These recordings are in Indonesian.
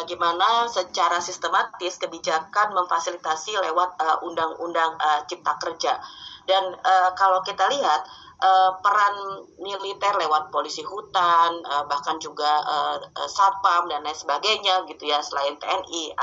bagaimana secara sistematis kebijakan memfasilitasi lewat undang-undang Cipta Kerja. Dan kalau kita lihat peran militer lewat polisi hutan, bahkan juga satpam dan lain sebagainya gitu ya, selain TNI,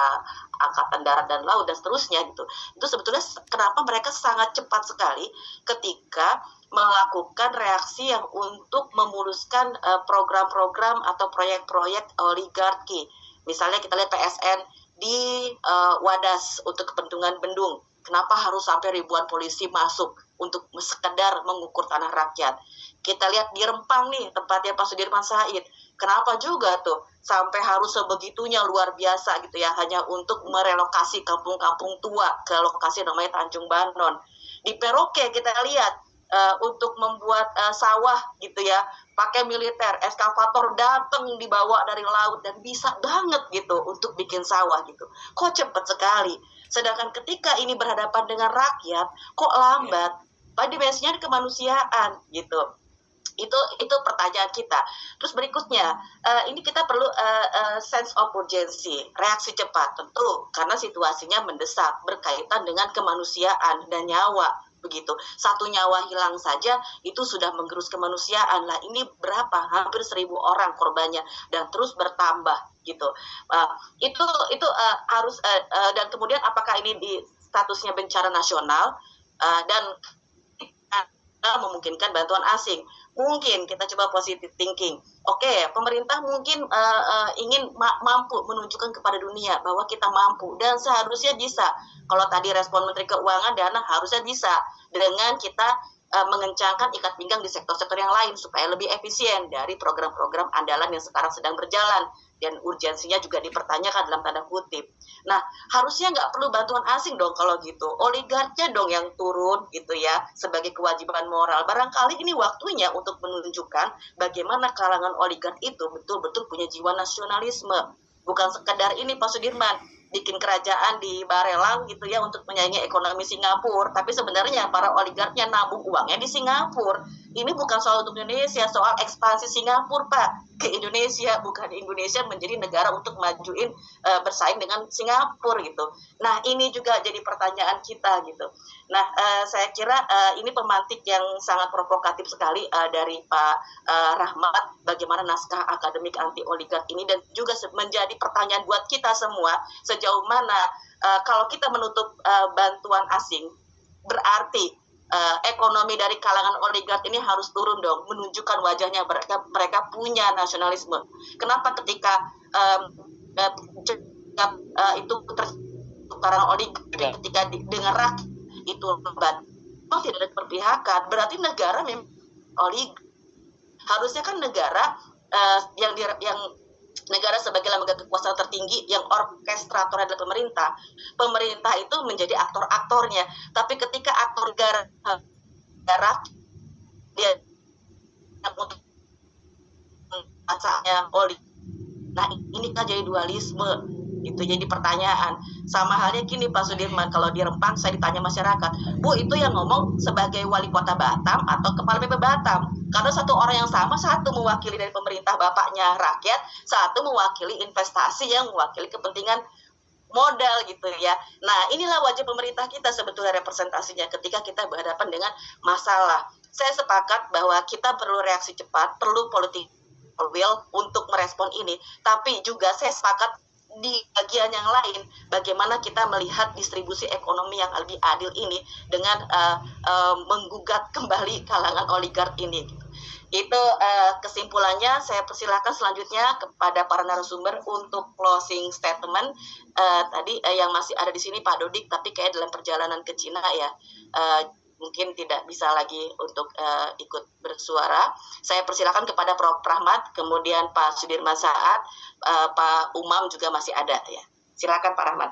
Angkatan Darat dan Laut dan seterusnya gitu. Itu sebetulnya kenapa mereka sangat cepat sekali ketika melakukan reaksi yang untuk memuluskan program-program atau proyek-proyek oligarki. Misalnya kita lihat PSN di Wadas untuk kepentingan bendung. Kenapa harus sampai ribuan polisi masuk untuk sekedar mengukur tanah rakyat? Kita lihat di Rempang nih, tempatnya Pak Sudirman Said. Kenapa juga tuh sampai harus sebegitunya luar biasa gitu ya, hanya untuk merelokasi kampung-kampung tua ke lokasi namanya Tanjung Banon. Di Peroke kita lihat untuk membuat sawah gitu ya, pakai militer, eskavator datang dibawa dari laut dan bisa banget gitu untuk bikin sawah gitu. Kok cepet sekali? Sedangkan ketika ini berhadapan dengan rakyat, kok lambat? Pada dimensinya kemanusiaan gitu. Itu pertanyaan kita. Terus berikutnya, ini kita perlu sense of urgency, reaksi cepat tentu karena situasinya mendesak berkaitan dengan kemanusiaan dan nyawa. Begitu, satu nyawa hilang saja itu sudah menggerus kemanusiaan lah. Ini berapa? Hampir 1.000 orang korbannya dan terus bertambah gitu. Itu harus dan kemudian apakah ini di statusnya bencana nasional dan memungkinkan bantuan asing? Mungkin kita coba positive thinking. Oke, pemerintah mungkin ingin mampu menunjukkan kepada dunia bahwa kita mampu dan seharusnya bisa. Kalau tadi respon Menteri Keuangan, dana harusnya bisa dengan kita mengencangkan ikat pinggang di sektor-sektor yang lain supaya lebih efisien dari program-program andalan yang sekarang sedang berjalan dan urgensinya juga dipertanyakan dalam tanda kutip. Nah, harusnya nggak perlu bantuan asing dong kalau gitu. Oligarknya dong yang turun gitu ya sebagai kewajiban moral. Barangkali ini waktunya untuk menunjukkan bagaimana kalangan oligark itu betul-betul punya jiwa nasionalisme. Bukan sekedar ini Pak Sudirman bikin kerajaan di Barelang gitu ya untuk menyaingi ekonomi Singapura, tapi sebenarnya para oligarknya nabung uangnya di Singapura. Ini bukan soal untuk Indonesia, soal ekspansi Singapura Pak ke Indonesia, bukan Indonesia menjadi negara untuk majuin bersaing dengan Singapura gitu. Nah ini juga jadi pertanyaan kita gitu. Nah saya kira ini pemantik yang sangat provokatif sekali dari Pak Rahmat, bagaimana naskah akademik anti oligark ini, dan juga menjadi pertanyaan buat kita semua, sejauh mana kalau kita menutup bantuan asing berarti ekonomi dari kalangan oligark ini harus turun dong, menunjukkan wajahnya mereka punya nasionalisme. Kenapa ketika itu kalangan oligark ketika dengar rakyat itu lembat, memang tidak ada keberpihakan, berarti negara memang oligark. Harusnya kan negara yang negara sebagai lembaga kekuasaan tertinggi yang orkestrator adalah pemerintah. Pemerintah itu menjadi aktor-aktornya. Tapi ketika aktor negara dia untuk asalnya nah ini kan jadi dualisme. Itu jadi pertanyaan. Sama halnya gini Pak Sudirman, kalau di Rempang saya ditanya masyarakat, Bu itu yang ngomong sebagai wali kota Batam atau kepala BP Batam? Karena satu orang yang sama, satu mewakili dari pemerintah bapaknya rakyat, satu mewakili investasi yang mewakili kepentingan modal gitu ya. Nah inilah wajah pemerintah kita sebetulnya representasinya ketika kita berhadapan dengan masalah. Saya sepakat bahwa kita perlu reaksi cepat, perlu politik will untuk merespon ini, tapi juga saya sepakat di bagian yang lain, bagaimana kita melihat distribusi ekonomi yang lebih adil ini dengan menggugat kembali kalangan oligark ini. Itu kesimpulannya. Saya persilakan selanjutnya kepada para narasumber untuk closing statement. Tadi yang masih ada di sini Pak Dodik, tapi kayak dalam perjalanan ke Cina ya, mungkin tidak bisa lagi untuk ikut bersuara. Saya persilakan kepada Prof. Rahmat, kemudian Pak Sudirman Said, Pak Umam juga masih ada ya. Silakan Pak Rahmat.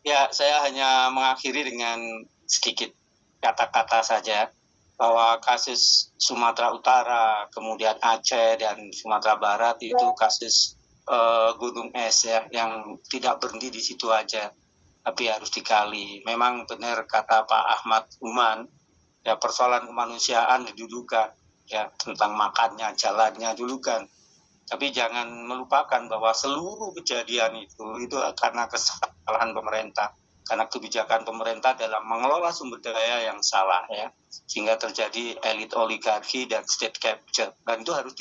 Ya, saya hanya mengakhiri dengan sedikit kata-kata saja bahwa kasus Sumatera Utara, kemudian Aceh dan Sumatera Barat itu kasus gunung es ya, yang tidak berhenti di situ aja, tapi harus digali. Memang benar kata Pak Ahmad Uman, ya persoalan kemanusiaan didudukan, ya tentang makannya, jalannya dulu kan. Tapi jangan melupakan bahwa seluruh kejadian itu karena kesalahan pemerintah, karena kebijakan pemerintah dalam mengelola sumber daya yang salah ya, sehingga terjadi elit oligarki dan state capture, dan itu harus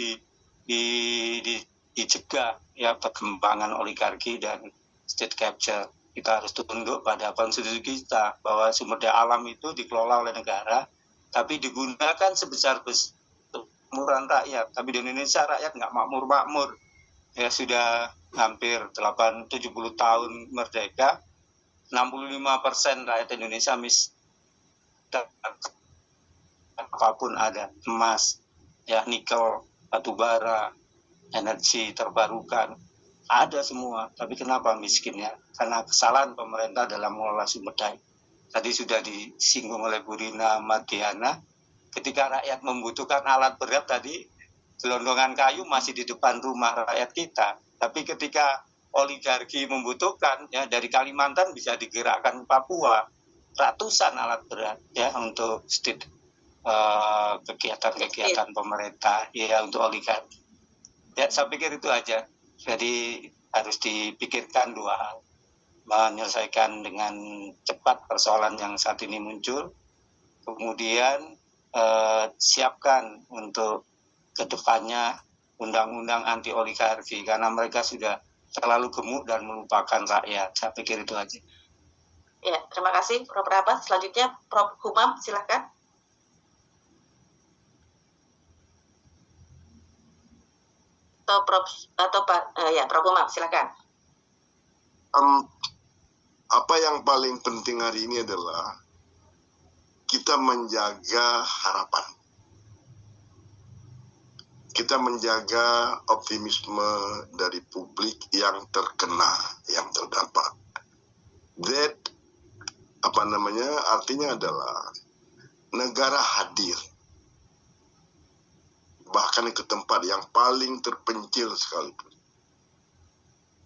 dicegah ya perkembangan oligarki dan state capture. Kita harus tunduk pada konstitusi kita bahwa sumber daya alam itu dikelola oleh negara, tapi digunakan sebesar-besar makmuran rakyat. Tapi di Indonesia rakyat nggak makmur-makmur. Ya sudah hampir 70 tahun merdeka, 65% rakyat Indonesia apapun ada, emas, ya nikel, batu bara, energi terbarukan, ada semua. Tapi kenapa miskinnya? Karena kesalahan pemerintah dalam mengelola sumber daya. Tadi sudah disinggung oleh Bu Rina Mardiana, ketika rakyat membutuhkan alat berat tadi, gelondongan kayu masih di depan rumah rakyat kita. Tapi ketika oligarki membutuhkan, ya dari Kalimantan bisa digerakkan Papua, ratusan alat berat ya untuk kegiatan-kegiatan pemerintah ya untuk oligarki. Ya saya pikir itu aja. Jadi harus dipikirkan dua hal, menyelesaikan dengan cepat persoalan yang saat ini muncul, kemudian siapkan untuk kedepannya undang-undang anti oligarki karena mereka sudah terlalu gemuk dan melupakan rakyat. Saya pikir itu aja. Ya, terima kasih Prof. Prabas. Selanjutnya Prof. Humam, silakan. Atau Pak Prof. Humam, silakan. Apa yang paling penting hari ini adalah kita menjaga harapan. Kita menjaga optimisme dari publik yang terkena, yang terdampak. That, artinya adalah negara hadir. Bahkan ke tempat yang paling terpencil sekalipun.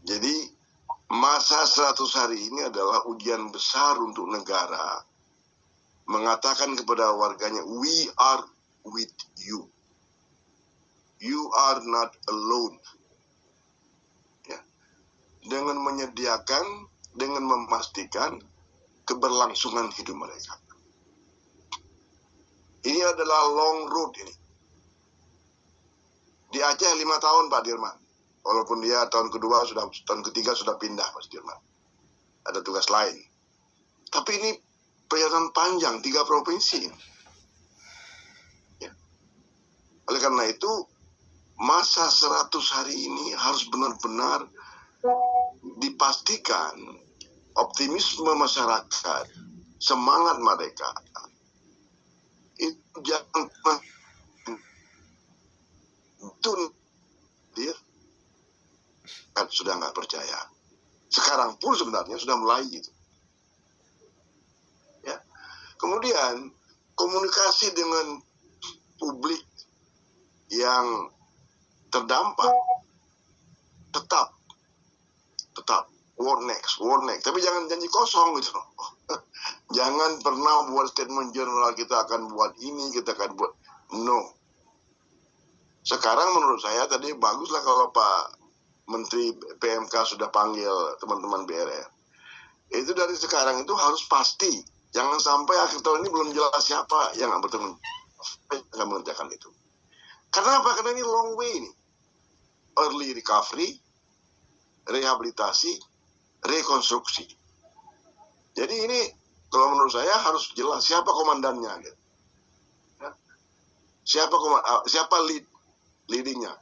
Jadi, masa 100 hari ini adalah ujian besar untuk negara mengatakan kepada warganya, we are with you. You are not alone. Ya. Dengan menyediakan, dengan memastikan keberlangsungan hidup mereka. Ini adalah long road ini. Di Aceh 5 tahun Pak Dirman. Walaupun dia tahun ketiga sudah pindah Mas Dirman. Ada tugas lain. Tapi ini perjalanan panjang 3 provinsi. Ya. Oleh karena itu, masa 100 hari ini harus benar-benar dipastikan optimisme masyarakat, semangat mereka. Itu jangan dia kan sudah nggak percaya. Sekarang pun sebenarnya sudah mulai gitu. Ya. Kemudian komunikasi dengan publik yang terdampak tetap war next, tapi jangan janji kosong gitu. Jangan pernah buat statement general kita akan buat ini, kita akan buat no. Sekarang menurut saya tadi baguslah kalau Pak Menteri PMK sudah panggil teman-teman BRR. Itu dari sekarang itu harus pasti. Jangan sampai akhir tahun ini belum jelas siapa yang akan mengerjakan itu. Karena apa? Karena ini long way ini. Early recovery, rehabilitasi, rekonstruksi. Jadi ini kalau menurut saya harus jelas siapa komandannya. Gitu. Ya. Siapa leadingnya?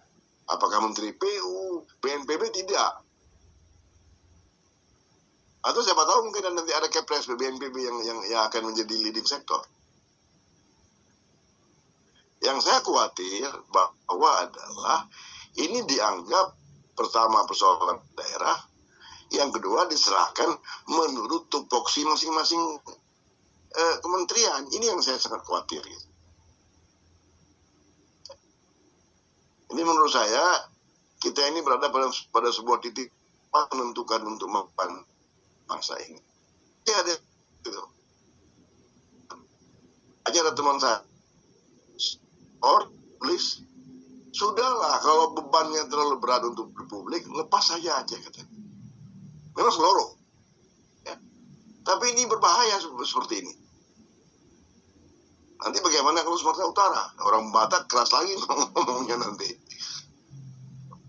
Apakah Menteri PU, BNPB? Tidak. Atau siapa tahu mungkin nanti ada Kepres BNPB yang akan menjadi leading sektor. Yang saya khawatir bahwa adalah ini dianggap pertama persoalan daerah, yang kedua diserahkan menurut tupoksi masing-masing kementerian. Ini yang saya sangat khawatir. Ini menurut saya kita ini berada pada sebuah titik menentukan untuk mempan bangsa ini. Ya ada gitu. Aja ada teman saya, please Sudahlah, kalau bebannya terlalu berat untuk publik, lepas saja aja katanya. Memang seluruh. Ya. Tapi ini berbahaya seperti ini. Nanti bagaimana kalau Sumatera Utara? Orang Batak keras lagi ngomongnya nanti.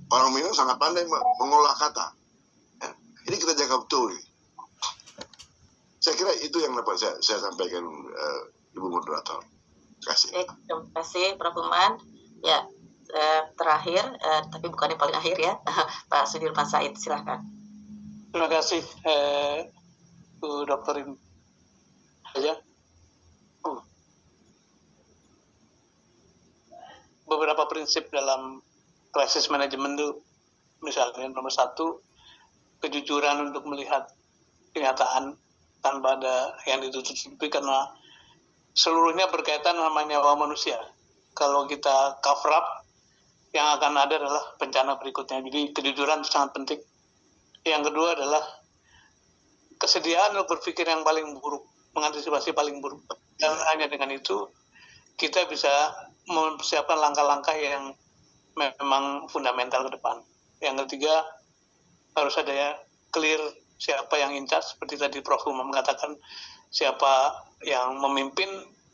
Orang Minang sangat pandai mengolah kata. Ya. Ini kita jaga betul. Saya kira itu yang dapat saya sampaikan, Ibu Moderator. Terima kasih. Terima kasih, Prof. Uman. Ya, terakhir, tapi bukan yang paling akhir ya, Pak Sudirman Said, silakan. Terima kasih, Bu Dr. Indah. Beberapa prinsip dalam krisis manajemen itu, misalnya nomor 1, kejujuran untuk melihat kenyataan tanpa ada yang ditutup-tutupi, karena seluruhnya berkaitan sama nyawa manusia. Kalau kita cover up, yang akan ada adalah bencana berikutnya. Jadi kejujuran itu sangat penting. Yang kedua adalah kesediaan untuk berpikir yang paling buruk, mengantisipasi paling buruk. Dan hanya dengan itu kita bisa mempersiapkan langkah-langkah yang memang fundamental ke depan. Yang ketiga, harus ada ya clear siapa yang in charge, seperti tadi Prof. Umam mengatakan, siapa yang memimpin,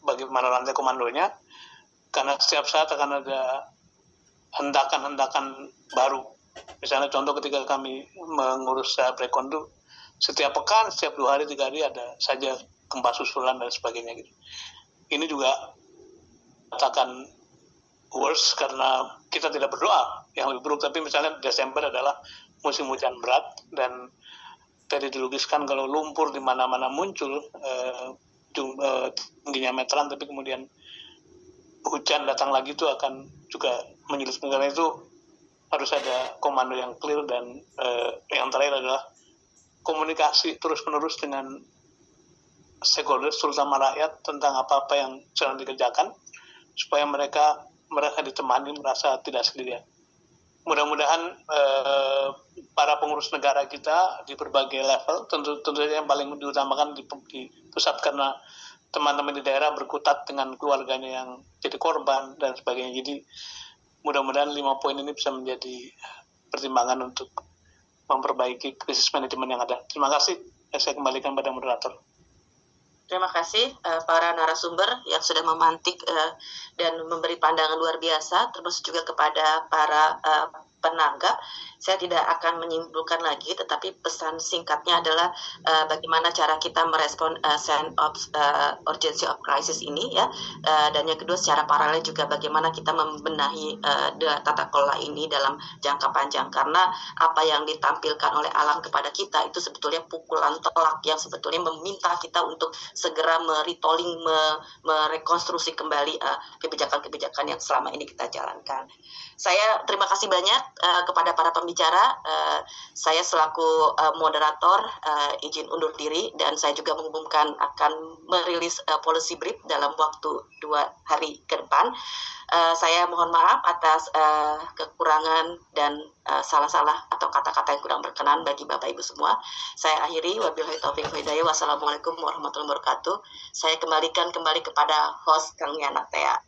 bagaimana rantai komandonya, karena setiap saat akan ada hendakan-hendakan baru. Misalnya contoh ketika kami mengurus Prekondu, setiap pekan, setiap 2 hari, 3 hari ada saja gempa susulan dan sebagainya gitu. Ini juga katakan worse karena kita tidak berdoa yang lebih buruk, tapi misalnya Desember adalah musim hujan berat dan tadi dilogiskan kalau lumpur di mana-mana muncul, tingginya meteran, tapi kemudian hujan datang lagi itu akan juga menyulitkan. Karena itu harus ada komando yang clear dan yang terakhir adalah komunikasi terus-menerus dengan stakeholders, terutama rakyat, tentang apa-apa yang sedang dikerjakan, supaya mereka ditemani, merasa tidak sendirian. Mudah-mudahan para pengurus negara kita di berbagai level, tentu saja yang paling diutamakan di pusat, karena teman-teman di daerah berkutat dengan keluarganya yang jadi korban dan sebagainya. Jadi mudah-mudahan 5 poin ini bisa menjadi pertimbangan untuk memperbaiki krisis manajemen yang ada. Terima kasih. Saya kembalikan pada moderator. Terima kasih para narasumber yang sudah memantik dan memberi pandangan luar biasa, termasuk juga kepada para penanggap. Saya tidak akan menyimpulkan lagi, tetapi pesan singkatnya adalah bagaimana cara kita merespon sense of urgency of crisis ini ya, dan yang kedua secara paralel juga bagaimana kita membenahi tata kelola ini dalam jangka panjang, karena apa yang ditampilkan oleh alam kepada kita itu sebetulnya pukulan telak yang sebetulnya meminta kita untuk segera merekonstruksi kembali kebijakan-kebijakan yang selama ini kita jalankan. Saya terima kasih banyak kepada para pembicara. Saya selaku moderator izin undur diri, dan saya juga mengumumkan akan merilis policy brief dalam waktu 2 hari ke depan. Saya mohon maaf atas kekurangan dan salah-salah atau kata-kata yang kurang berkenan bagi Bapak Ibu semua. Saya akhiri, wabillahi taufiq wal hidayah. Wassalamualaikum warahmatullahi wabarakatuh. Saya kembali kepada host Kang Yana Tea.